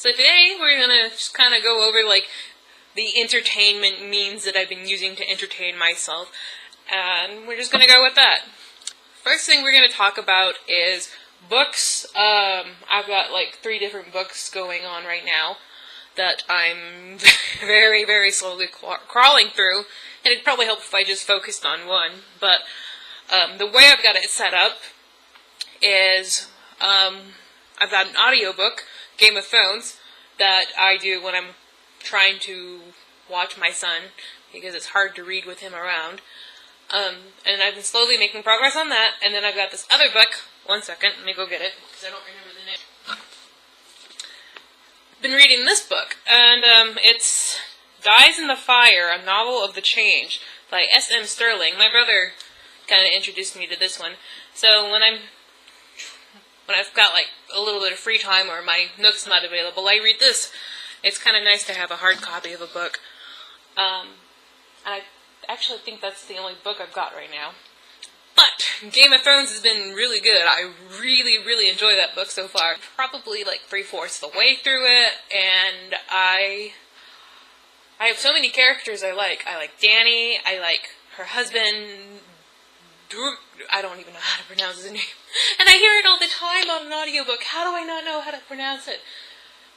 So today we're gonna just kind of go over like the entertainment means that I've been using to entertain myself, and we're just gonna go with that. First thing we're gonna talk about is books. I've got like 3 different books going on right now that I'm very, very slowly crawling through, and it'd probably help if I just focused on one. But the way I've got it set up is I've got an audiobook, Game of Thrones, that I do when I'm trying to watch my son, because it's hard to read with him around. And I've been slowly making progress on that, and then I've got this other book. One second, let me go get it, because I don't remember the name. Been reading this book, and it's Dies in the Fire, A Novel of the Change, by S.M. Stirling. My brother kind of introduced me to this one. So when I've got like a little bit of free time or my Nook's not available, I read this. It's kind of nice to have a hard copy of a book. I actually think that's the only book I've got right now. But Game of Thrones has been really good. I really, really enjoy that book so far. Probably like 3/4 the way through it, and I have so many characters I like. I like Dany. I like her husband. I don't even know how to pronounce his name. And I hear it all the time on an audiobook. How do I not know how to pronounce it?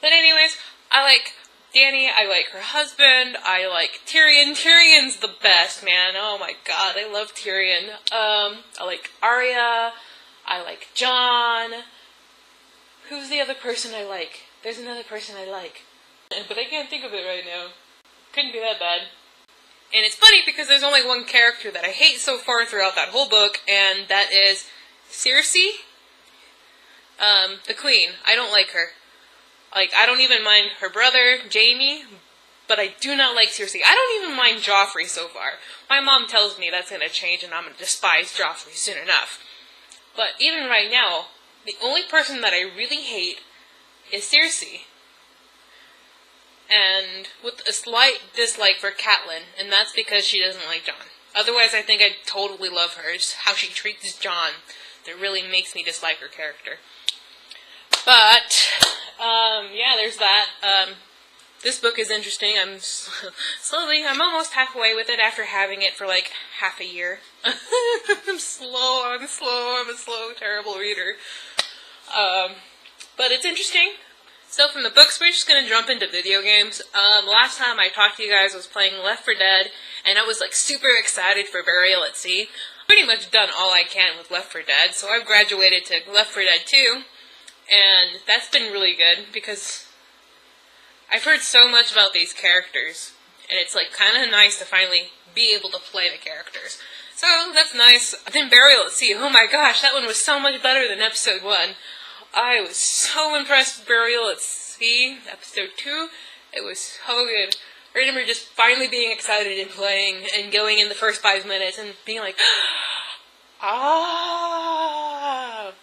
But anyways, I like Dany, I like her husband, I like Tyrion. Tyrion's the best, man. Oh my god, I love Tyrion. I like Arya, I like Jon. Who's the other person I like? There's another person I like. But I can't think of it right now. Couldn't be that bad. And it's funny because there's only one character that I hate so far throughout that whole book, and that is Cersei. The Queen. I don't like her. Like, I don't even mind her brother, Jaime, but I do not like Cersei. I don't even mind Joffrey so far. My mom tells me that's going to change and I'm going to despise Joffrey soon enough. But even right now, the only person that I really hate is Cersei. And with a slight dislike for Catelyn, and that's because she doesn't like Jon. Otherwise, I think I'd totally love her. It's how she treats Jon that really makes me dislike her character. But, yeah, there's that. This book is interesting. I'm almost halfway with it after having it for like half a year. I'm a slow, terrible reader. But it's interesting. So from the books, we're just going to jump into video games. Last time I talked to you guys, I was playing Left 4 Dead, and I was like super excited for Burial at Sea. Pretty much done all I can with Left 4 Dead, so I've graduated to Left 4 Dead 2. And that's been really good, because I've heard so much about these characters, and it's like kind of nice to finally be able to play the characters. So that's nice. Then Burial at Sea, oh my gosh, that one was so much better than Episode 1. I was so impressed with Burial at Sea, Episode 2. It was so good. I remember just finally being excited and playing, and going in the first 5 minutes, and being like, I'm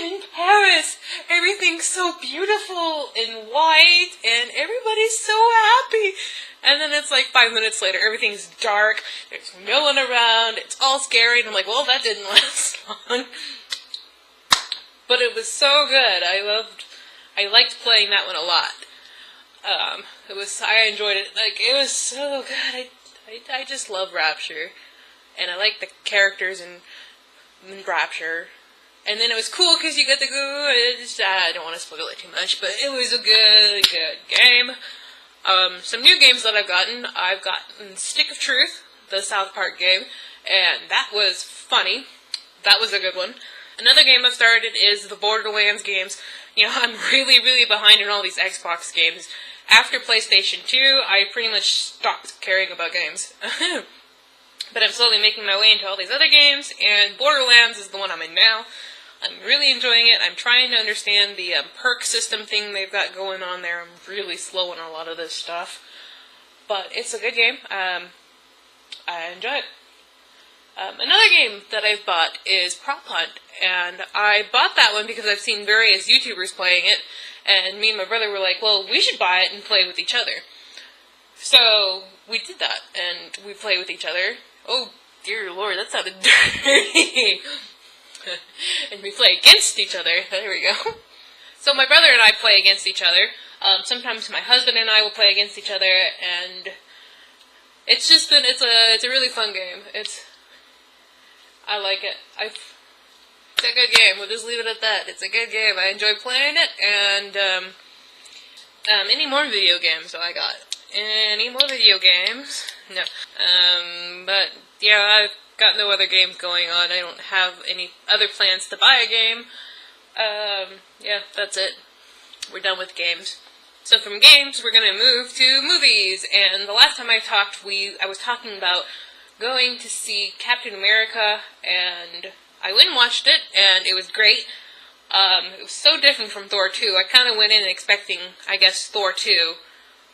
in Paris! Everything's so beautiful and white, and everybody's so happy! And then it's like 5 minutes later, everything's dark, there's no one around, it's all scary, and I'm like, well, that didn't last long. But it was so good. I liked playing that one a lot. I enjoyed it. Like, it was so good. I just love Rapture. And I like the characters in Rapture. And then it was cool because you get to go, I don't want to spoil it too much, but it was a good game. Some new games that I've gotten Stick of Truth, the South Park game, and that was funny. That was a good one. Another game I've started is the Borderlands games. You know, I'm really, really behind in all these Xbox games. After PlayStation 2, I pretty much stopped caring about games. But I'm slowly making my way into all these other games, and Borderlands is the one I'm in now. I'm really enjoying it. I'm trying to understand the perk system thing they've got going on there. I'm really slow on a lot of this stuff. But it's a good game. I enjoy it. Another game that I've bought is Prop Hunt, and I bought that one because I've seen various YouTubers playing it, and me and my brother were like, well, we should buy it and play with each other. So we did that, and we play with each other. Oh, dear Lord, that sounded dirty. And we play against each other. There we go. So my brother and I play against each other. Sometimes my husband and I will play against each other, and it's just been, it's a really fun game. I like it. It's a good game. We'll just leave it at that. It's a good game. I enjoy playing it, and, any more video games I got? Any more video games? No. But, yeah, I've got no other games going on. I don't have any other plans to buy a game. Yeah, that's it. We're done with games. So from games, we're gonna move to movies. And the last time I talked, I was talking about going to see Captain America, and I went and watched it, and it was great. It was so different from Thor 2. I kind of went in expecting, I guess, Thor 2,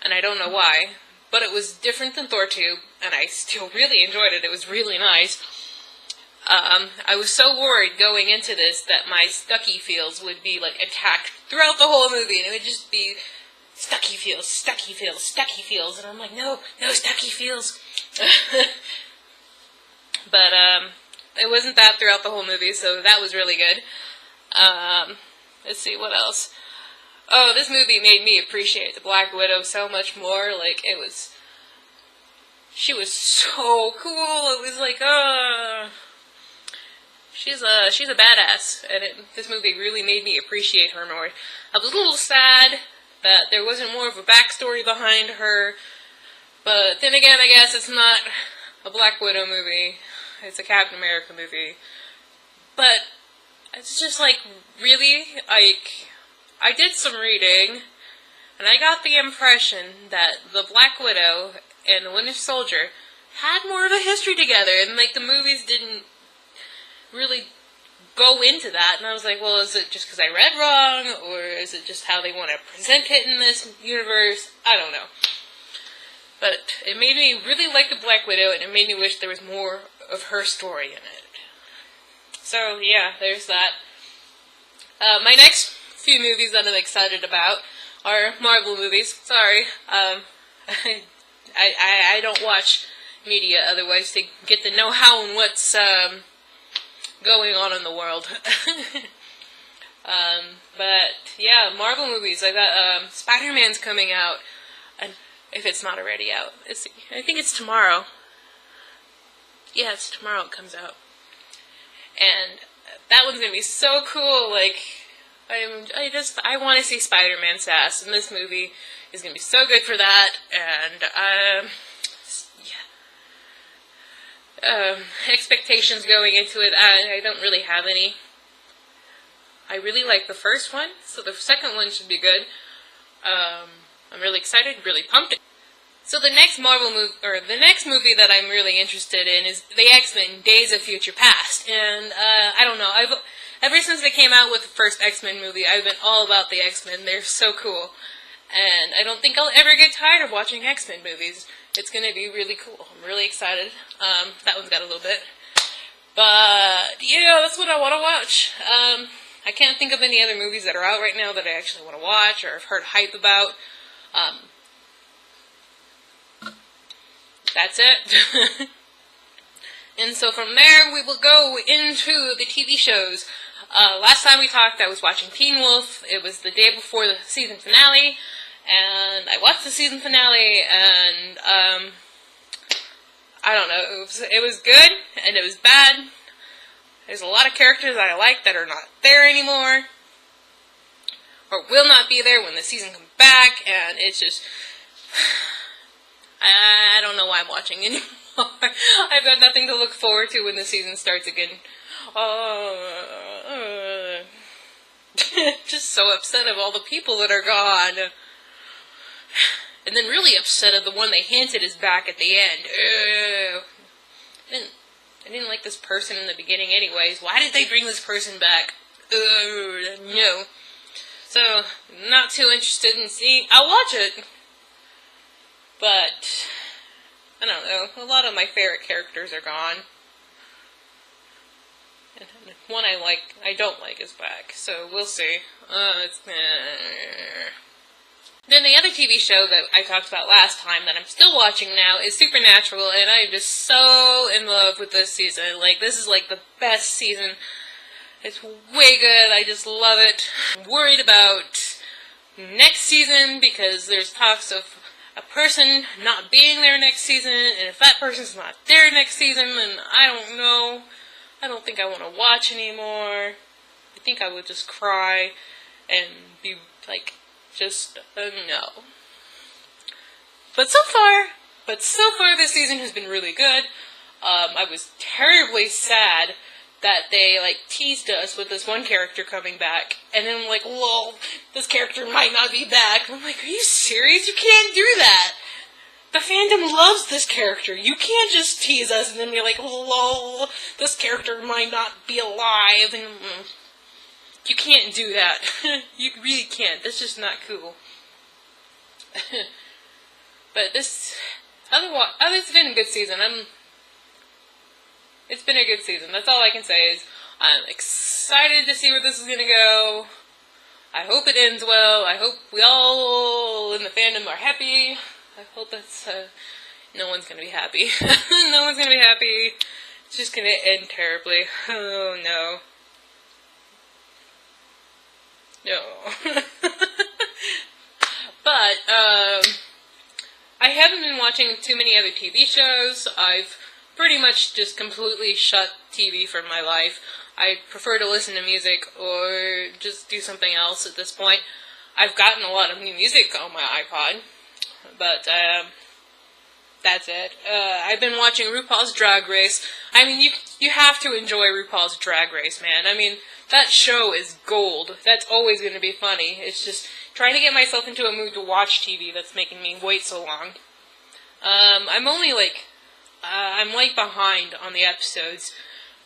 and I don't know why, but it was different than Thor 2, and I still really enjoyed it. It was really nice. I was so worried going into this that my Stucky feels would be, like, attacked throughout the whole movie, and it would just be Stucky feels, Stucky feels, Stucky feels, and I'm like, no Stucky feels. But, it wasn't that throughout the whole movie, so that was really good. Let's see, what else? Oh, this movie made me appreciate the Black Widow so much more. Like, she was so cool. It was like, she's a badass, and this movie really made me appreciate her more. I was a little sad that there wasn't more of a backstory behind her, but then again, I guess it's not a Black Widow movie. It's a Captain America movie. But it's just like, really, like, I did some reading, and I got the impression that the Black Widow and the Winter Soldier had more of a history together, and, like, the movies didn't really go into that, and I was like, well, is it just because I read wrong, or is it just how they want to present it in this universe? I don't know. But it made me really like the Black Widow, and it made me wish there was more of her story in it. So, yeah, there's that. My next few movies that I'm excited about are Marvel movies. Sorry, I don't watch media otherwise to get to know how and what's going on in the world. But yeah, Marvel movies. I got Spider-Man's coming out, and if it's not already out, I think it's tomorrow. Yeah, it's tomorrow it comes out, and that one's gonna be so cool. Like, I want to see Spider-Man sass, and this movie is gonna be so good for that. And expectations going into it, I don't really have any. I really like the first one, so the second one should be good. I'm really excited, really pumped. So the next the next movie that I'm really interested in is the X-Men: Days of Future Past, and I don't know. Ever since they came out with the first X-Men movie, I've been all about the X-Men. They're so cool, and I don't think I'll ever get tired of watching X-Men movies. It's gonna be really cool. I'm really excited. That one's got a little bit, but yeah, that's what I want to watch. I can't think of any other movies that are out right now that I actually want to watch or have heard hype about. That's it. And so from there, we will go into the TV shows. Last time we talked, I was watching Teen Wolf. It was the day before the season finale, and I watched the season finale, and I don't know, it was good, and it was bad. There's a lot of characters that I like that are not there anymore, or will not be there when the season comes back, and it's just, I don't know why I'm watching anymore. I've got nothing to look forward to when the season starts again. Just so upset of all the people that are gone. And then really upset of the one they hinted is back at the end. I didn't like this person in the beginning anyways. Why did they bring this person back? No. So, not too interested in seeing. I'll watch it. But, I don't know. A lot of my favorite characters are gone. And one I don't like is back. So, we'll see. Then the other TV show that I talked about last time that I'm still watching now is Supernatural, and I'm just so in love with this season. Like, this is like the best season. It's way good. I just love it. I'm worried about next season because there's talks of a person not being there next season, and if that person's not there next season, then I don't know. I don't think I want to watch anymore. I think I would just cry and be like, just no. But so far this season has been really good. I was terribly sad that they teased us with this one character coming back, and then lol, this character might not be back. I'm like, are you serious? You can't do that. The fandom loves this character. You can't just tease us and then be like, lol, this character might not be alive. And you can't do that. You really can't. That's just not cool. But it's been a good season. It's been a good season. That's all I can say is I'm excited to see where this is going to go. I hope it ends well. I hope we all in the fandom are happy. I hope that's, no one's going to be happy. No one's going to be happy. It's just going to end terribly. Oh, no. No. But, I haven't been watching too many other TV shows. I've pretty much just completely shut TV from my life. I prefer to listen to music or just do something else at this point. I've gotten a lot of new music on my iPod, but that's it. I've been watching RuPaul's Drag Race. I mean, you have to enjoy RuPaul's Drag Race, man. I mean, that show is gold. That's always going to be funny. It's just trying to get myself into a mood to watch TV that's making me wait so long. I'm only I'm behind on the episodes,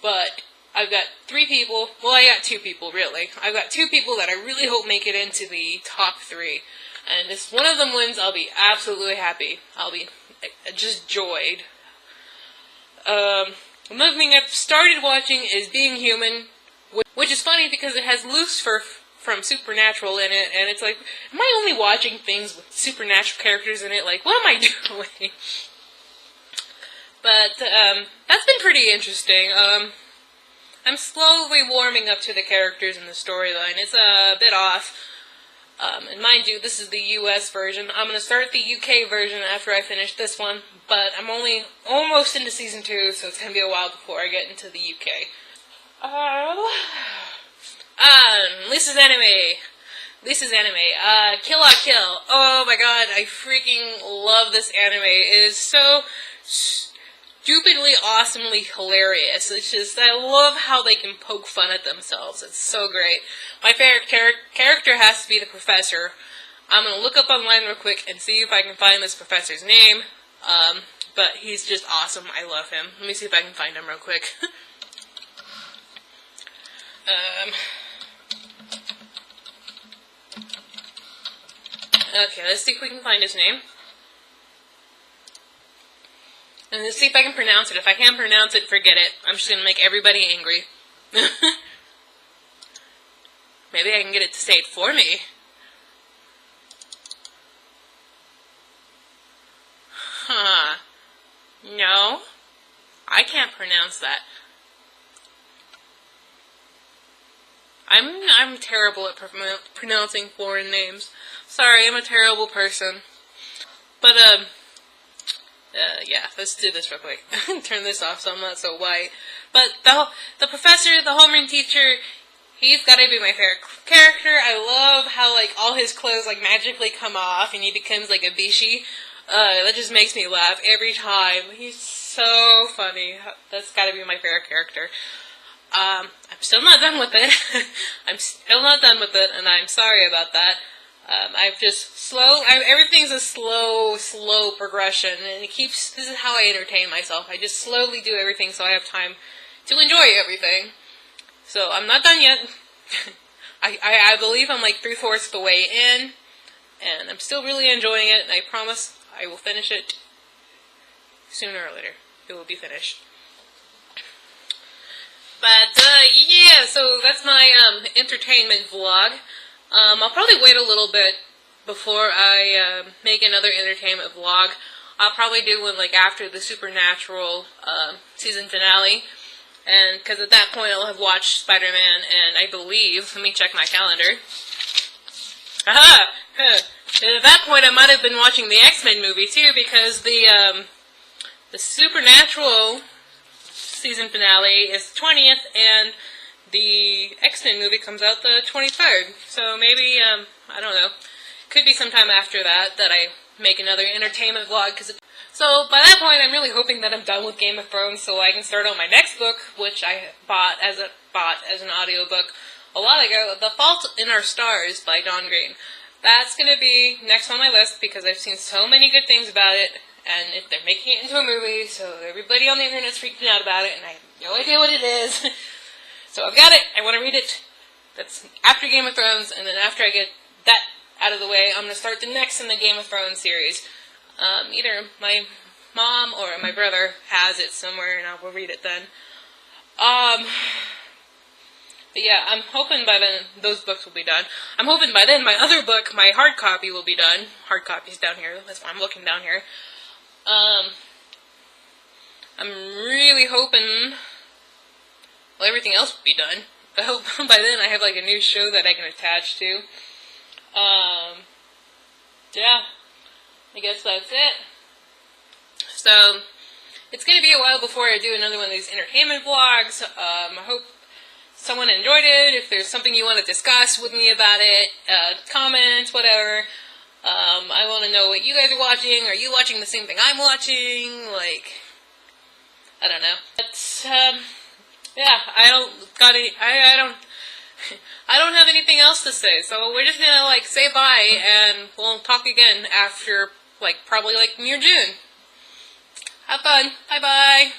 but I've got 3 people, well, I got 2 people, really. I've got 2 people that I really hope make it into the top 3, and if one of them wins, I'll be absolutely happy. I'll be just joyed. Another thing I've started watching is Being Human, which is funny because it has Lucifer from Supernatural in it, and it's like, am I only watching things with supernatural characters in it? Like, what am I doing? But, that's been pretty interesting. I'm slowly warming up to the characters in the storyline. It's a bit off. And mind you, this is the US version. I'm going to start the UK version after I finish this one, but I'm only almost into season 2, so it's going to be a while before I get into the UK. Lisa's anime. Kill la Kill. Oh my god, I freaking love this anime. It is so stupidly, awesomely hilarious. It's just, I love how they can poke fun at themselves. It's so great. My favorite character has to be the professor. I'm gonna look up online real quick and see if I can find this professor's name. But he's just awesome. I love him. Let me see if I can find him real quick. Okay, let's see if we can find his name. And let's see if I can pronounce it. If I can't pronounce it, forget it. I'm just going to make everybody angry. Maybe I can get it to say it for me. Huh. No. I can't pronounce that. I'm terrible at pronouncing foreign names. Sorry, I'm a terrible person. But, yeah, let's do this real quick. Turn this off so I'm not so white. But the professor, the homeroom teacher, he's gotta be my favorite character. I love how, all his clothes, magically come off and he becomes, a bishi. That just makes me laugh every time. He's so funny. That's gotta be my favorite character. I'm still not done with it. And I'm sorry about that. Everything's a slow progression, and this is how I entertain myself. I just slowly do everything so I have time to enjoy everything. So, I'm not done yet. I believe I'm 3/4 the way in, and I'm still really enjoying it, and I promise I will finish it sooner or later. It will be finished. But, yeah, so that's my, entertainment vlog. I'll probably wait a little bit before I, make another entertainment vlog. I'll probably do one, after the Supernatural, season finale. And, because at that point I'll have watched Spider-Man, and I believe, let me check my calendar. Aha! And at that point, I might have been watching the X-Men movie too, because the Supernatural season finale is the 20th, and the X-Men movie comes out the 23rd. So maybe, I don't know. Could be sometime after that I make another entertainment vlog. So by that point, I'm really hoping that I'm done with Game of Thrones, so I can start on my next book, which I bought as an audiobook a while ago, The Fault in Our Stars by Dawn Green. That's going to be next on my list because I've seen so many good things about it, and if they're making it into a movie, so everybody on the internet's freaking out about it, and I have no idea what it is. So I've got it. I want to read it. That's after Game of Thrones, and then after I get that out of the way, I'm going to start the next in the Game of Thrones series. Either my mom or my brother has it somewhere, and I will read it then. But yeah, I'm hoping by then those books will be done. I'm hoping by then my other book, my hard copy, will be done. Hard copy's down here. That's why I'm looking down here. I'm really hoping, well, everything else will be done. I hope by then I have like a new show that I can attach to. Yeah, I guess that's it. So, it's going to be a while before I do another one of these entertainment vlogs. I hope someone enjoyed it. If there's something you want to discuss with me about it, comments, whatever. I want to know what you guys are watching. Are you watching the same thing I'm watching? Like, I don't know. But, yeah, I don't have anything else to say, so we're just gonna, like, say bye, and we'll talk again after, like, probably, like, near June. Have fun. Bye-bye.